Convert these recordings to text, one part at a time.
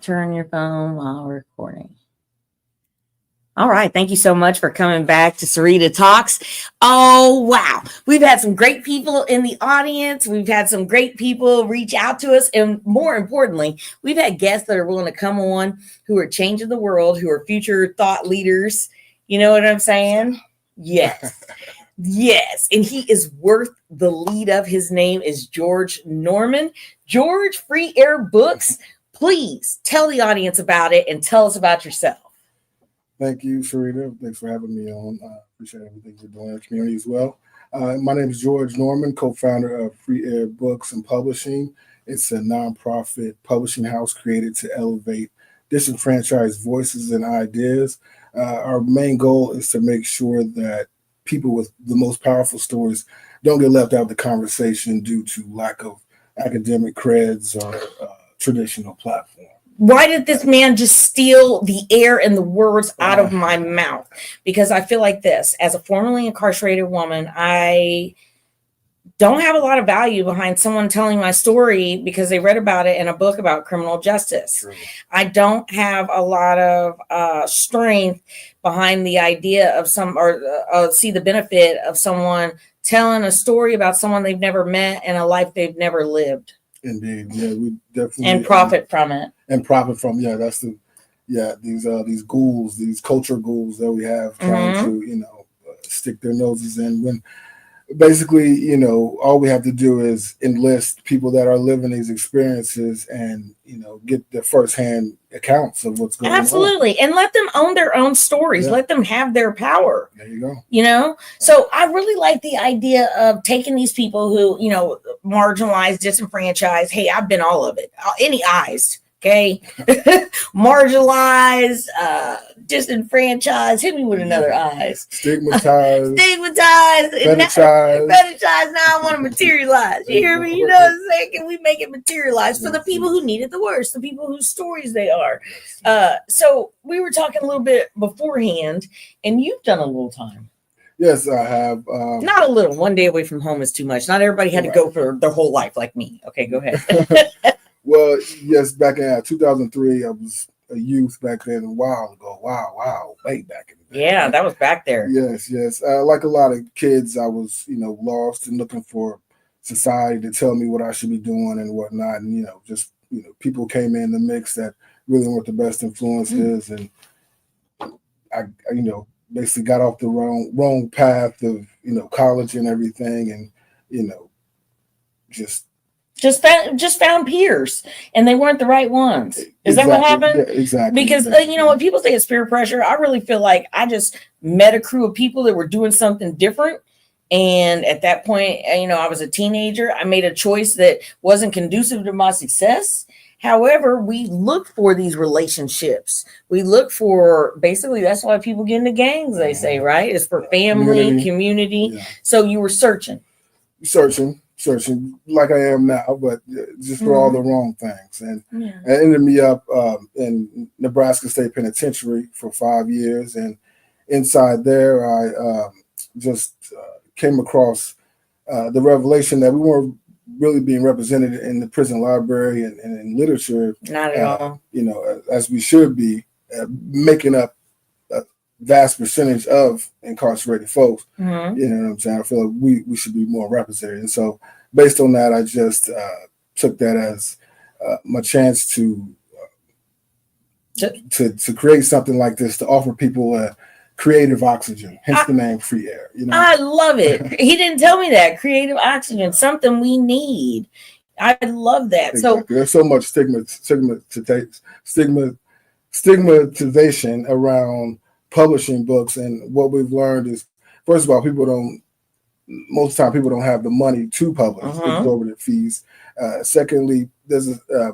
turn your phone while recording. All right. Thank you so much for coming back to Sarita Talks. Oh, wow. We've had some great people in the audience. We've had some great people reach out to us. And more importantly, we've had guests that are willing to come on who are changing the world, who are future thought leaders. You know what I'm saying? Yes. Yes. And he is worth the lead of. His name is George Norman. George, Free Air Books. Please tell the audience about it and tell us about yourself. Thank you, Sarita. Thanks for having me on. I appreciate everything you're doing in the community as well. My name is George Norman, co-founder of Free Air Books and Publishing. It's a nonprofit publishing house created to elevate disenfranchised voices and ideas. Our main goal is to make sure that people with the most powerful stories don't get left out of the conversation due to lack of academic creds or traditional platform. Why did this man just steal the air and the words out of my mouth? Because I feel like this, as a formerly incarcerated woman, I don't have a lot of value behind someone telling my story because they read about it in a book about criminal justice. True. I don't have a lot of strength behind the idea of see the benefit of someone telling a story about someone they've never met and a life they've never lived. Indeed, yeah, we definitely and profit from it. And profit from these ghouls, these culture ghouls that we have trying to stick their noses in. When basically all we have to do is enlist people that are living these experiences and get the firsthand accounts of what's going on. Absolutely, and let them own their own stories. Let them have their power. There you go. So I really like the idea of taking these people who marginalized, disenfranchised. Hey, I've been all of it. Any eyes. Okay, marginalized, disenfranchised. Hit me with another eyes. Stigmatized. Fetishized. Now I want to materialize. You hear me? You know what I'm saying? Can we make it materialize for the people who need it the worst, the people whose stories they are? So we were talking a little bit beforehand, and you've done a little time. Yes, I have. Not a little. 1 day away from home is too much. Not everybody had to go for their whole life like me. Okay, go ahead. Well, yes, back in 2003, I was a youth back then, a while ago. Wow, way back in the day. Yeah, that was back there. Yes. Like a lot of kids, I was, lost and looking for society to tell me what I should be doing and whatnot. And, people came in the mix that really weren't the best influences. And I basically got off the wrong path of, college and everything. And, just found peers and they weren't the right ones. Is that what happened? Yeah, exactly. Because when people say it's peer pressure, I really feel like I just met a crew of people that were doing something different. And at that point, I was a teenager. I made a choice that wasn't conducive to my success. However, we look for these relationships. We look for, basically, that's why people get into gangs, they say, right? It's for family, community. Yeah. So you were searching like I am now, but just for all the wrong things. And I ended me up in Nebraska State Penitentiary for 5 years. And inside there, I just came across the revelation that we weren't really being represented in the prison library and in literature. Not at all. As we should be, making up a vast percentage of incarcerated folks. You know what I'm saying? I feel like we should be more represented. And so based on that, I just took that as my chance to create something like this, to offer people a creative oxygen, hence the name Free Air. I love it. He didn't tell me that. Creative oxygen, something we need. I love that. Exactly. So there's so much stigmatization around publishing books, and what we've learned is, first of all, most of the time people don't have the money to publish, exorbitant fees. Secondly, there's a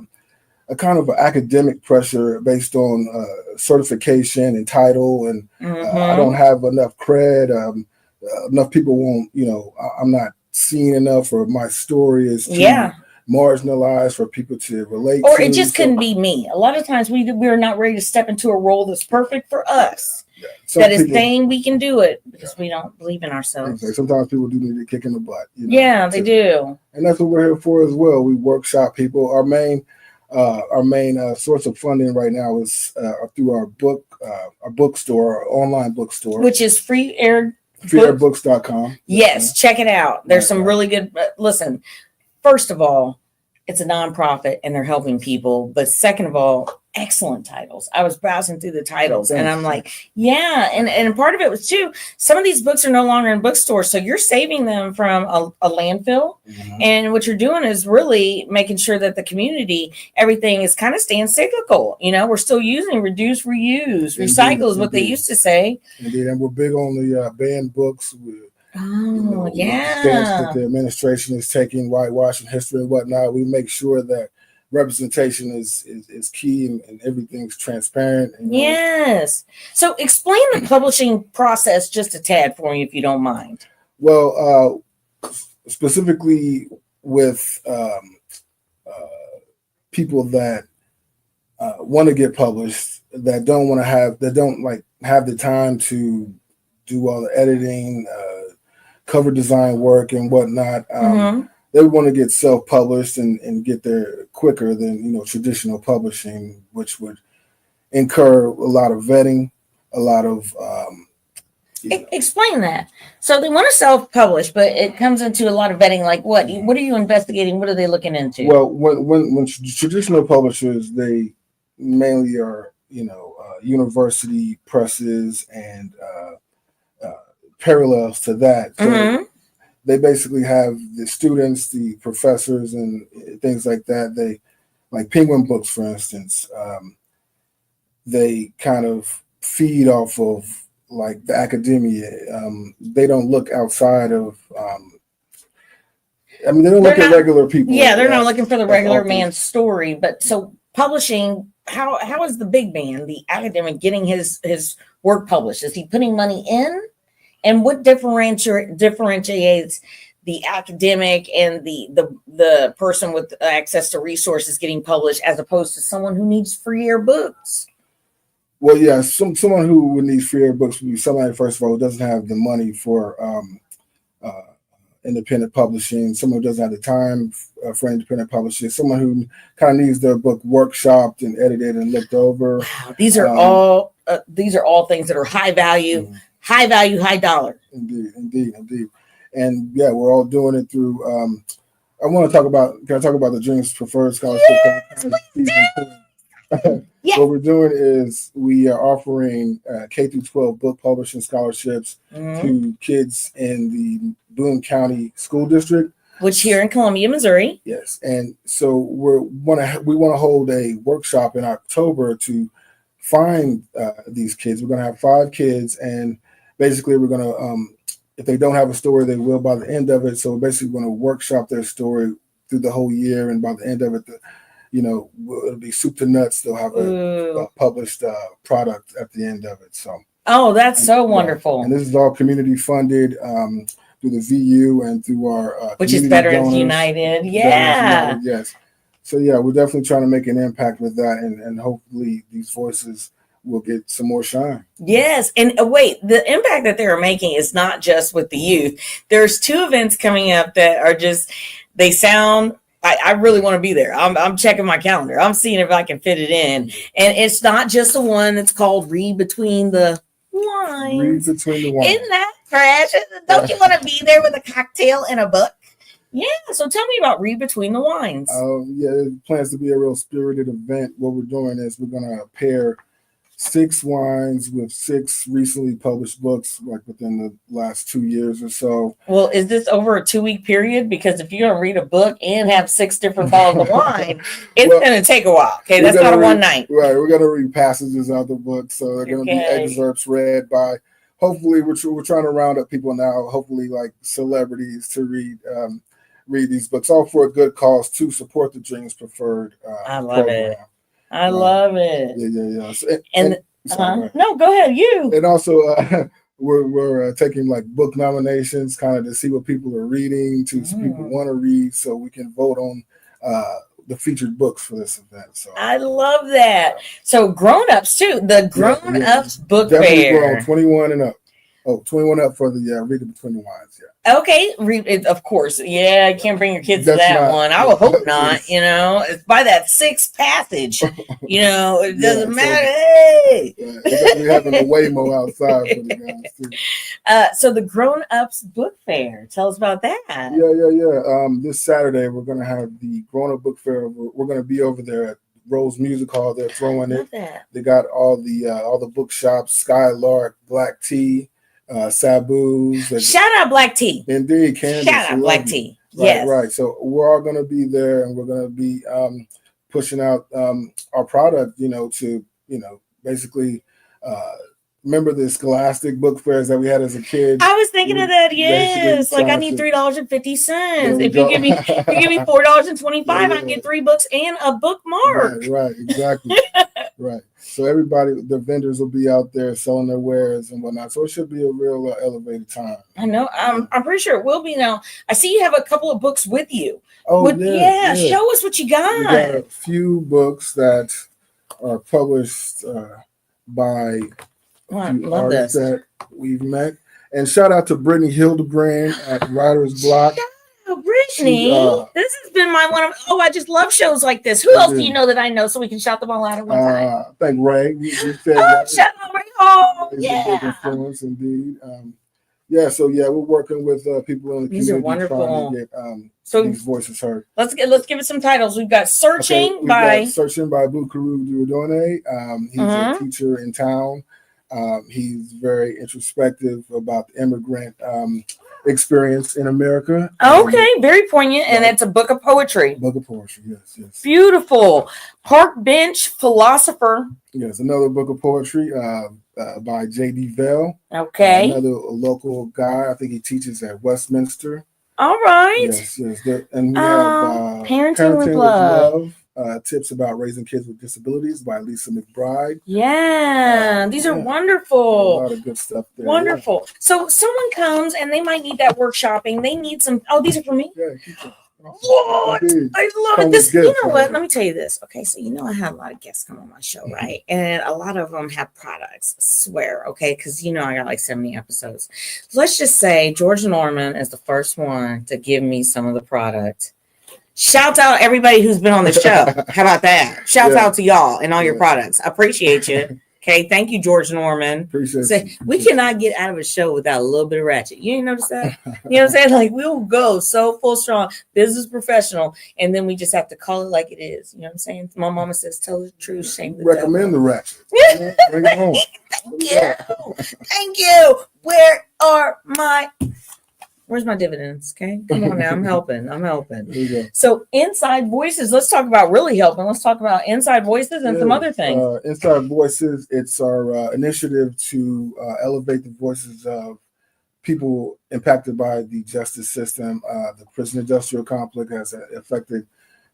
kind of academic pressure based on certification and title, and I don't have enough cred. Enough people won't, I'm not seen enough, or my story is too marginalized for people to relate or to. It just couldn't be me. A lot of times we're not ready to step into a role that's perfect for us. That is saying we can do it because we don't believe in ourselves. Exactly. Sometimes people do need a kick in the butt. They do. And that's what we're here for as well. We workshop people. Our main Our main source of funding right now is through our bookstore, our online bookstore, which is freeairbooks.com. Yes, check it out. There's some Right. really good. Listen, first of all, it's a nonprofit and they're helping people. But second of all, excellent titles. I was browsing through the titles and I'm like, yeah. And part of it was too, some of these books are no longer in bookstores. So you're saving them from a landfill. Mhm. And what you're doing is really making sure that the community, everything is kind of staying cyclical. You know, we're still using reduce, reuse, recycle is what they used to say. Indeed. And we're big on the banned books. Oh, yeah. Stance that the administration is taking, whitewashing history and whatnot. We make sure that representation is key and everything's transparent. Yes. So explain the publishing process just a tad for me, if you don't mind. Well, specifically with people that want to get published, that don't have the time to do all the editing, cover design work and whatnot. They want to get self-published and get there quicker than traditional publishing, which would incur a lot of vetting, a lot of explain that. So they want to self-publish, but it comes into a lot of vetting. Like what are you investigating? What are they looking into? Well, when traditional publishers, they mainly are university presses and parallels to that. So they basically have the students, the professors, and things like that. They, like Penguin Books, for instance, they kind of feed off of like the academia. They don't look outside of. They don't look at regular people. Yeah, they're not looking for the regular man's story. But so publishing, how is the big man, the academic, getting his work published? Is he putting money in? And what differentiates the academic and the person with access to resources getting published as opposed to someone who needs free air books? Well, yeah, someone who would need free air books would be somebody, first of all, who doesn't have the money for independent publishing, someone who doesn't have the time for independent publishing, someone who kind of needs their book workshopped and edited and looked over. Wow, these are all things that are high value. High value, high dollar. Indeed. And yeah, we're all doing it through. Can I talk about the Dreams Preferred Scholarship? Yeah. What we're doing is we are offering K through 12 book publishing scholarships to kids in the Boone County School District, which here in Columbia, Missouri. Yes, and so we want to hold a workshop in October to find these kids. We're going to have 5 kids, and basically we're going to, if they don't have a story, they will by the end of it. So we're basically going to workshop their story through the whole year, and by the end of it, it'll be soup to nuts. They'll have a published product at the end of it. So. Oh, that's so wonderful. And this is all community funded through the VU and through our which is Veterans United. Yeah. United, yes. So yeah, we're definitely trying to make an impact with that, and hopefully these voices will get some more shine. Yes. And wait, the impact that they're making is not just with the youth. There's 2 events coming up that are just, they sound, I really want to be there. I'm checking my calendar. I'm seeing if I can fit it in. And it's not just the one that's called Read Between the Lines. Read Between the Lines. Isn't that precious? Don't you want to be there with a cocktail and a book? Yeah. So tell me about Read Between the Lines. Yeah, it plans to be a real spirited event. What we're doing is we're going to pair 6 wines with 6 recently published books, like within the last 2 years or so. Well, is this over a 2-week period? Because if you're going to read a book and have 6 different bottles of wine, it's going to take a while. Okay, that's not a one night. Right, we're going to read passages out of the book, so they're going to be excerpts read by. Hopefully, we're trying to round up people now. Hopefully, like celebrities to read these books, all for a good cause to support the Dreams Preferred. I love program. It. I love it. Yeah. No, go ahead. You. And also, we're taking like book nominations, kind of to see what people are reading, to see people want to read, so we can vote on the featured books for this event. So I love that. So grown-ups too. The grown-ups book definitely fair. Grown, 21 and up. Oh, 21 up for the Reading Between the Lines. Yeah. Okay, of course. Yeah, you can't bring your kids to That's that not- one. I would hope not. You know, it's by that sixth passage. You know, it doesn't matter. Hey. We're having a Waymo outside for the guys too. So the Grown Ups Book Fair. Tell us about that. Yeah. This Saturday we're gonna have the Grown Up Book Fair. We're gonna be over there at Rose Music Hall. They're throwing it. That. They got all the bookshops, Skylark, Black Tea, Sabu's. Shout out Black Tea. Indeed, Candace. Shout out Black Tea. Right, Yes. right. So we're all going to be there, and we're going to be pushing out our product. To basically remember the Scholastic book fairs that we had as a kid. I was thinking of that. Yes, like I need $3.50. If you give me $4.25, I can get 3 books and a bookmark. Right, exactly. Right. So everybody, the vendors will be out there selling their wares and whatnot. So it should be a real elevated time. I know. I'm pretty sure it will be now. I see you have a couple of books with you. Oh, yeah. Show us what you got. We got a few books that are published by artists that we've met. And shout out to Brittany Hildebrand at Writer's Block. Brittany, this has been I just love shows like this. Who else do you know that I know so we can shout them all out at one time? I think Ray. We said shout out Ray. Oh, yeah. Influence, indeed. We're working with people in the These community are wonderful. trying to get these voices heard. Let's give it some titles. We've got Searching by Bukuru Duodone. He's a teacher in town. He's very introspective about the immigrant experience in America. Okay, very poignant, and it's a book of poetry. Yes. Beautiful. Park Bench Philosopher. Yes, another book of poetry by J.D. Vell. Okay. Another local guy. I think he teaches at Westminster. All right. Yes. And we have Parenting with Love. Tips about raising kids with disabilities by Lisa McBride. Yeah, these are wonderful. A lot of good stuff there. Wonderful. Yeah. So someone comes and they might need that workshopping. They need some. Oh, these are for me? Yeah, keep them. What? I love it. This, you know what? Let me tell you this. Okay, so I had a lot of guests come on my show, right? And a lot of them have products. I swear, okay, because I got like 70 episodes. Let's just say George Norman is the first one to give me some of the product. Shout out everybody who's been on the show. How about that? Shouts out to y'all and all your products. I appreciate you. Okay, thank you, George Norman. Appreciate you. We cannot get out of a show without a little bit of ratchet. You ain't notice that? You know what I'm saying? Like we'll go so full strong, business professional, and then we just have to call it like it is. You know what I'm saying? My mama says, "Tell the truth, shame the devil." Recommend the ratchet. Bring it home. Thank you. Where's my dividends? Okay, come on now. I'm helping. There you go. So Inside Voices. Let's talk about really helping. Let's talk about Inside Voices and some other things. Inside Voices. It's our initiative to elevate the voices of people impacted by the justice system. The prison industrial complex has affected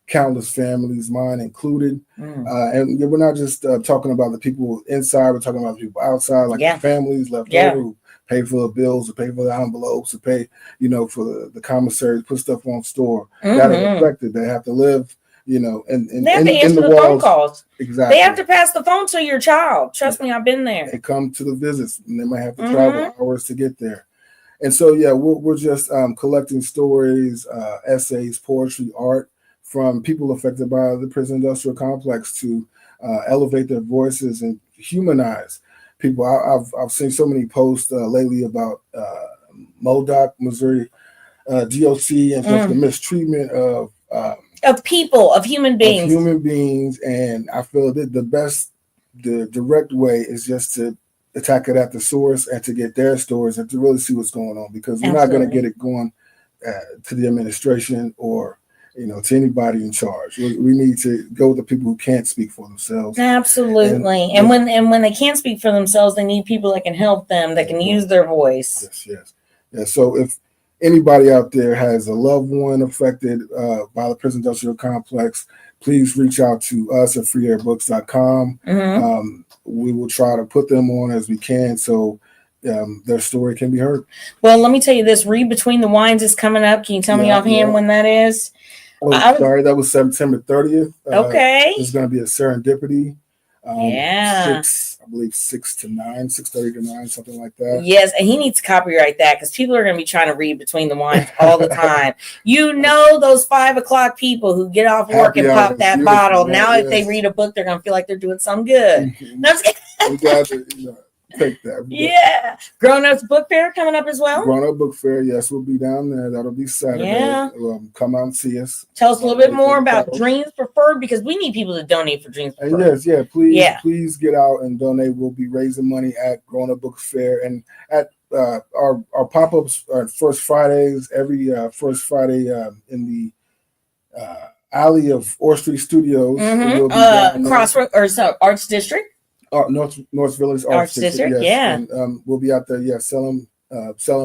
countless families, mine included. And we're not just talking about the people inside. We're talking about the people outside, like the families left over who pay for the bills, or pay for the envelopes, or pay, for the commissary to put stuff on store. That are affected. They have to live, they have to answer the phone calls. Exactly. They have to pass the phone to your child. Trust me, I've been there. They come to the visits, and they might have to travel hours to get there. And so, we're just collecting stories, essays, poetry, art from people affected by the prison industrial complex to elevate their voices and humanize people. I've seen so many posts lately about MODOK, Missouri DOC, and just the mistreatment of people, of human beings. And I feel that the direct way is just to attack it at the source and to get their stories and to really see what's going on, because we're not going to get it going to the administration or to anybody in charge. We need to go with the people who can't speak for themselves. Absolutely. And when they can't speak for themselves, they need people that can help them, that can use their voice. Yes. Yeah. So if anybody out there has a loved one affected by the prison industrial complex, please reach out to us at freeairbooks.com. We will try to put them on as we can so their story can be heard. Well, let me tell you this. Read Between the Wines is coming up. Can you tell me offhand when that is? Oh, sorry, that was September 30th. Okay. It's going to be a serendipity. 6 I believe 6:30 to 9, something like that. Yes, and he needs to copyright that because people are going to be trying to read between the lines all the time. Those 5 o'clock people who get off work and pop that bottle. Now, if they read a book, they're going to feel like they're doing something good. No, we got to take that. Yeah. Grown Ups Book Fair coming up as well. Grown Up Book Fair, yes, we'll be down there. That'll be Saturday. Yeah. Come out and see us. Tell us a little bit more about Dreams Preferred, because we need people to donate for Dreams Preferred. Yes, please get out and donate. We'll be raising money at Grown Up Book Fair and at our pop-ups are first Fridays, every first Friday in the alley of Orr Street Studios. Crossroad Arts District. North Village Arts District. Yes. And we'll be out there, selling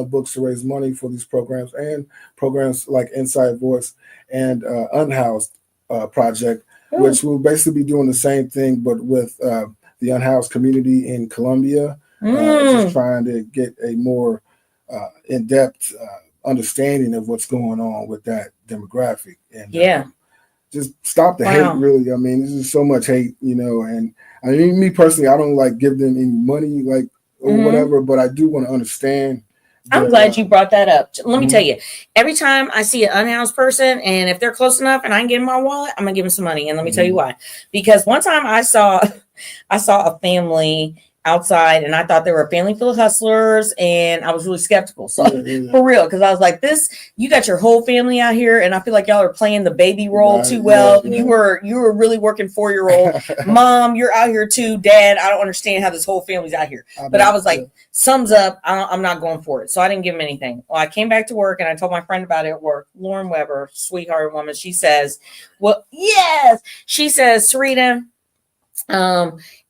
books to raise money for these programs and programs like Inside Voice and Unhoused Project, which will basically be doing the same thing, but with the unhoused community in Columbia. Just trying to get a more in-depth understanding of what's going on with that demographic. And just stop the hate, really. I mean, there's just so much hate, and I mean, me personally, I don't like give them any money, or whatever, but I do want to understand. I'm glad you brought that up. Let me tell you, every time I see an unhoused person, and if they're close enough and I can give them my wallet, I'm going to give them some money. And let me tell you why. Because one time I saw a family outside, and I thought they were a family full of hustlers, and I was really skeptical. So for real, because I was like, you got your whole family out here, and I feel like y'all are playing the baby role too well. You were really working 4-year-old. Mom, you're out here too. Dad, I don't understand how this whole family's out here. But I was like, sums up, I'm not going for it. So I didn't give him anything. Well, I came back to work, and I told my friend about it at work. Lauren Weber, sweetheart woman. She says, Sarita,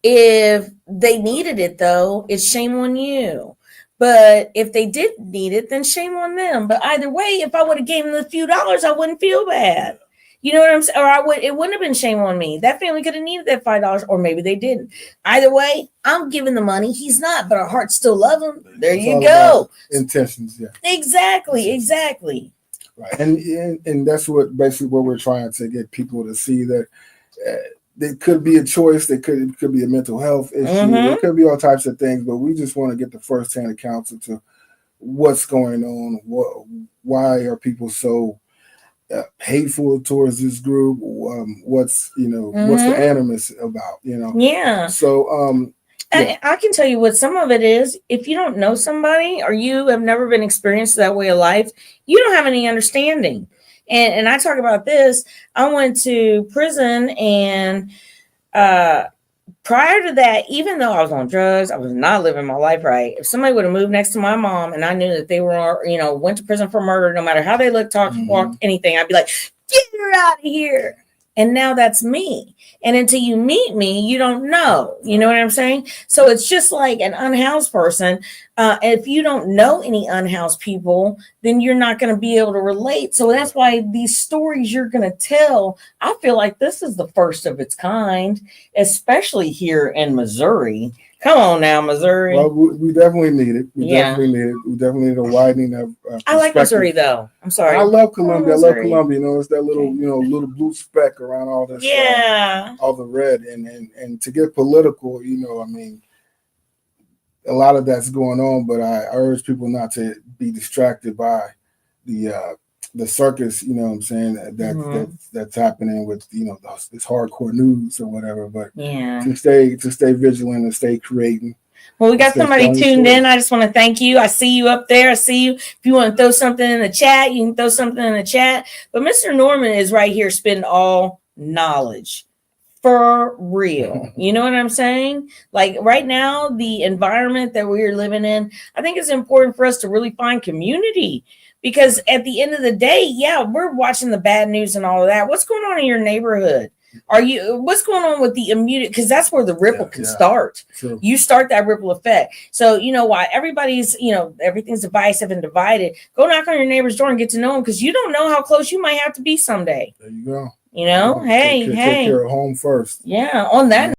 if they needed it, though, it's shame on you. But if they didn't need it, then shame on them. But either way, if I would have given them a few dollars, I wouldn't feel bad. You know what I'm saying? Or it wouldn't have been shame on me. That family could have needed that $5, or maybe they didn't. Either way, I'm giving the money. He's not, but our hearts still love him. There you go. Intentions, Exactly. Right, and that's what we're trying to get people to see, that it could be a choice. It could be a mental health issue. It could be all types of things, but we just want to get the firsthand accounts into what's going on. Why are people so hateful towards this group? What's the animus about? Yeah. So I can tell you what some of it is. If you don't know somebody, or you have never been experienced that way of life, you don't have any understanding. And I talk about this. I went to prison, and prior to that, even though I was on drugs, I was not living my life right. If somebody would have moved next to my mom, and I knew that they were, went to prison for murder, no matter how they looked, talked, walked, anything, I'd be like, get her out of here. And now that's me. And until you meet me, you don't know. You know what I'm saying? So it's just like an unhoused person. If you don't know any unhoused people, then you're not going to be able to relate. So that's why these stories you're going to tell, I feel like this is the first of its kind, especially here in Missouri. Come on now, Missouri. Well, we definitely need it. We definitely need a widening of I like Missouri, though. I'm sorry. I love Columbia. I love Columbia. It's that little, little blue speck around all this. All the red. And to get political, I mean, a lot of that's going on, but I urge people not to be distracted by the circus, what I'm saying, that's happening with, this hardcore news or whatever, but to stay vigilant and stay creating. Well, we got somebody tuned in. I just want to thank you. I see you up there. I see you. If you want to throw something in the chat, you can throw something in the chat. But Mr. Norman is right here spitting all knowledge. For real. You know what I'm saying? Like right now, the environment that we're living in, I think it's important for us to really find community. Because at the end of the day, we're watching the bad news and all of that. What's going on in your neighborhood? What's going on with the immediate? Because that's where the ripple can start. True. You start that ripple effect. So, why everybody's, everything's divisive and divided. Go knock on your neighbor's door and get to know them, because you don't know how close you might have to be someday. There you go. Hey. Take care of home first. Yeah. On that